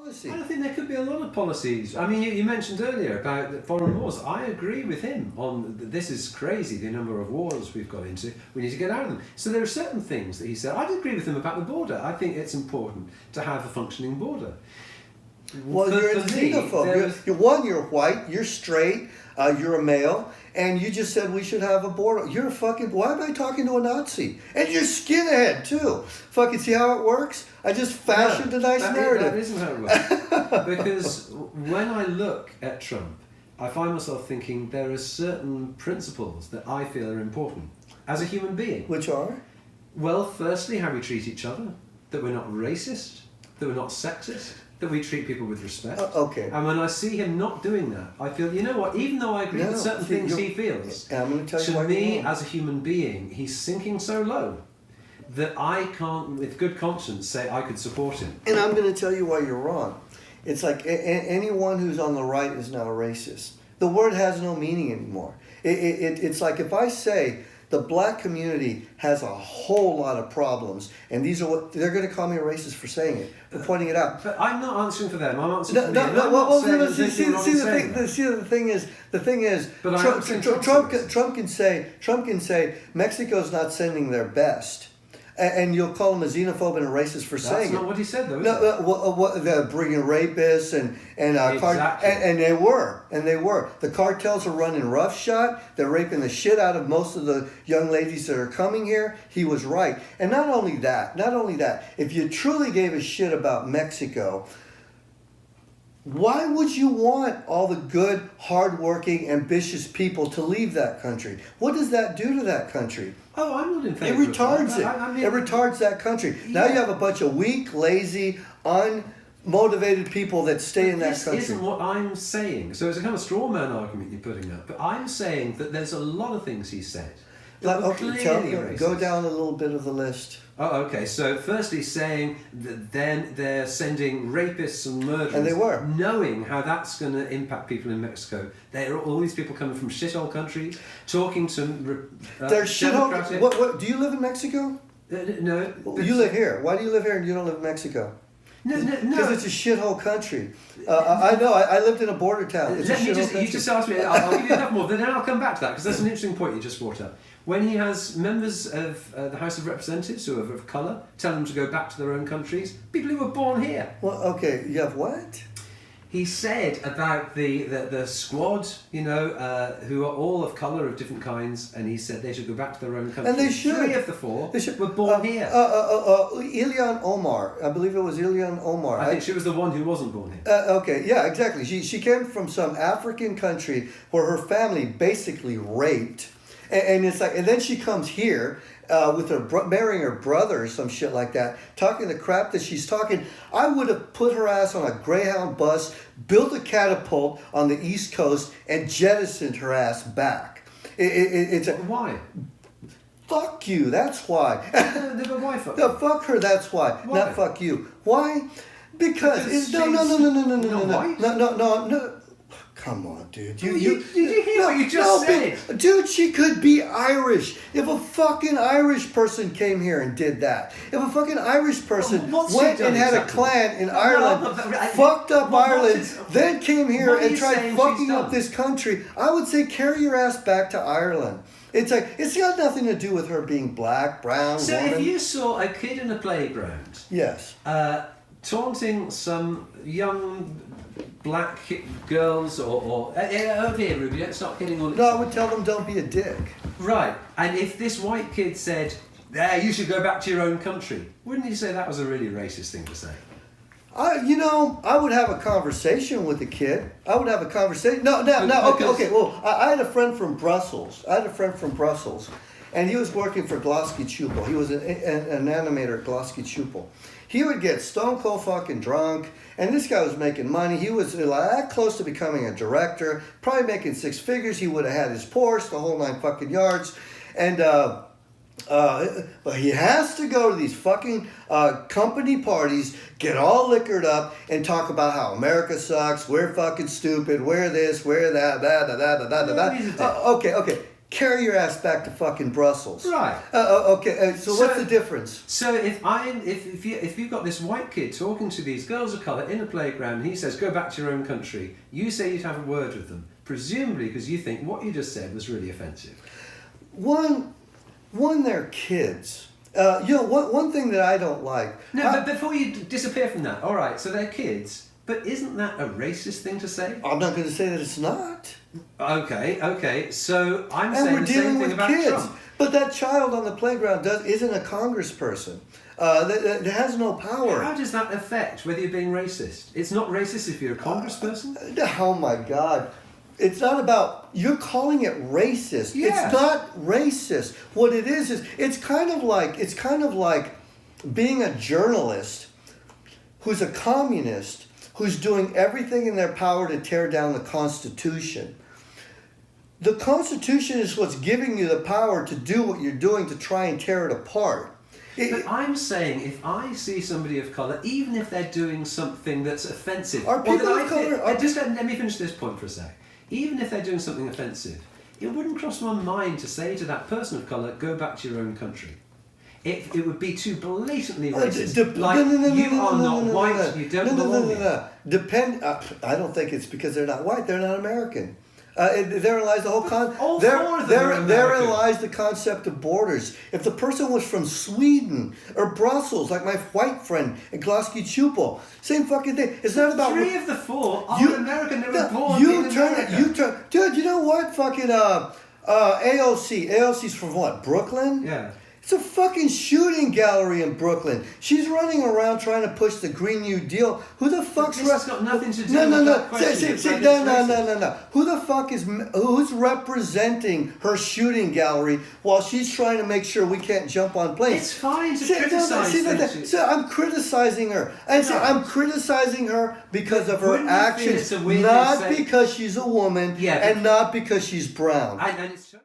policy. I don't think there could be a lot of policies. I mean, you mentioned earlier about the foreign wars. I agree with him on this is crazy, the number of wars we've got into. We need to get out of them. So there are certain things that he said. I'd agree with him about the border. I think it's important to have a functioning border. Well, you're a xenophobe. You're white, you're straight, you're a male, and you just said we should have a border. You're a fucking... Why am I talking to a Nazi? And you're skinhead, too. Fucking see how it works? I just fashioned a nice narrative. That isn't how it works. Because when I look at Trump, I find myself thinking there are certain principles that I feel are important as a human being. Which are? Well, firstly, how we treat each other, that we're not racist, that we're not sexist, that we treat people with respect. Okay. And when I see him not doing that, I feel, you know what, even though I agree with certain things he feels, I'm gonna tell you to me, as a human being, he's sinking so low that I can't, with good conscience, say I could support him. And I'm going to tell you why you're wrong. It's like anyone who's on the right is now a racist. The word has no meaning anymore. It's like if I say the black community has a whole lot of problems, and these are what they're going to call me a racist for saying it, for pointing it out. But I'm not answering for them. I'm answering for me. The thing is, Trump can say Mexico's not sending their best. And you'll call him a xenophobe and a racist for saying it. That's not what he said, though, is it? They're bringing rapists and Exactly. and they were. The cartels are running roughshod. They're raping the shit out of most of the young ladies that are coming here. He was right. And not only that, if you truly gave a shit about Mexico, why would you want all the good, hardworking, ambitious people to leave that country? What does that do to that country? Oh, I'm not in favor It retards it. I mean, it retards that country. Yeah. Now you have a bunch of weak, lazy, unmotivated people that stay in that country. This isn't what I'm saying. So it's a kind of straw man argument you're putting up. But I'm saying that there's a lot of things he said that were clearly racist. Go down a little bit of the list. Oh, okay. So firstly saying that then they're sending rapists and murderers. And they were. Knowing how that's going to impact people in Mexico. There are all these people coming from shithole countries, talking to they're shithole. What? Do you live in Mexico? No. You live here. Why do you live here and you don't live in Mexico? No. Because it's a shithole country. I know. I lived in a border town. It's Let a me shithole country. You just asked me. I'll give you enough more. Then I'll come back to that because that's an interesting point you just brought up. When he has members of the House of Representatives who are of colour tell them to go back to their own countries, people who were born here. Well, okay. You have what? He said about the squad, who are all of colour of different kinds, and he said they should go back to their own countries. And they should. 3 of the 4 were born here. Ilhan Omar, I believe it was Ilhan Omar. I think she was the one who wasn't born here. Okay, yeah, exactly. She came from some African country where her family basically raped. And it's like, and then she comes here with her marrying her brother or some shit like that, talking the crap that she's talking. I would have put her ass on a Greyhound bus, built a catapult on the East Coast, and jettisoned her ass back. Why? Fuck you. That's why. Why fuck? No, fuck her. That's why. Why? Not fuck you. Why? Because no. Come on, dude. Did you hear what you just said? Dude, she could be Irish. If a fucking Irish person came here and did that. If a fucking Irish person went and had a clan in Ireland, fucked up Ireland, then came here and tried fucking up this country, I would say carry your ass back to Ireland. It's like, it's got nothing to do with her being black, brown, So woman. if you saw a kid in a playground... Yes. Taunting some young black girls or over here, Ruby, let's stop hitting on it. No, I would tell them don't be a dick. Right, and if this white kid said, you should go back to your own country, wouldn't you say that was a really racist thing to say? I would have a conversation with the kid. I would have a conversation. Okay. Well, I had a friend from Brussels. And he was working for Glasky Chupel. He was an animator at Glasky Chupel. He would get stone cold fucking drunk, and this guy was making money. He was that close to becoming a director, probably making 6 figures. He would have had his Porsche, the whole 9 fucking yards. And but he has to go to these fucking company parties, get all liquored up, and talk about how America sucks, we're fucking stupid, we're this, we're that, Okay. carry your ass back to fucking Brussels. Right. Okay. So what's the difference? So if you've got this white kid talking to these girls of colour in a playground, and he says, "Go back to your own country," you say you'd have a word with them, presumably because you think what you just said was really offensive. One, they're kids. One thing that I don't like. No, but before you disappear from that, all right. So they're kids. But isn't that a racist thing to say? I'm not going to say that it's not. Okay. So I'm And saying we're the dealing same thing with about kids. Trump. But that child on the playground isn't a congressperson. That has no power. How does that affect whether you're being racist? It's not racist if you're a congressperson? Oh my God. It's not about, you're calling it racist. Yeah. It's not racist. What it is it's kind of like being a journalist who's a communist who's doing everything in their power to tear down the Constitution. The Constitution is what's giving you the power to do what you're doing to try and tear it apart. But I'm saying if I see somebody of colour, even if they're doing something that's offensive... Are people of colour... Let me finish this point for a sec. Even if they're doing something offensive, it wouldn't cross my mind to say to that person of colour, "Go back to your own country." It would be too blatantly racist. You are not white, you don't belong here. I don't think it's because they're not white, they're not American. Therein lies the whole therein lies the concept of borders. If the person was from Sweden or Brussels, like my white friend in Glasgow Chupel, same fucking thing. It's not about 3 of the 4 are American. They were born in America. Dude. You know what? Fucking AOC. AOC's from what? Brooklyn. Yeah. It's a fucking shooting gallery in Brooklyn. She's running around trying to push the Green New Deal. Who the fuck's... This has got nothing to do with that question. No. Who the fuck who's representing her shooting gallery while she's trying to make sure we can't jump on planes? It's fine to criticize. So I'm criticizing her. And I'm criticizing her because of her actions, not because she's a woman and not because she's brown. And it's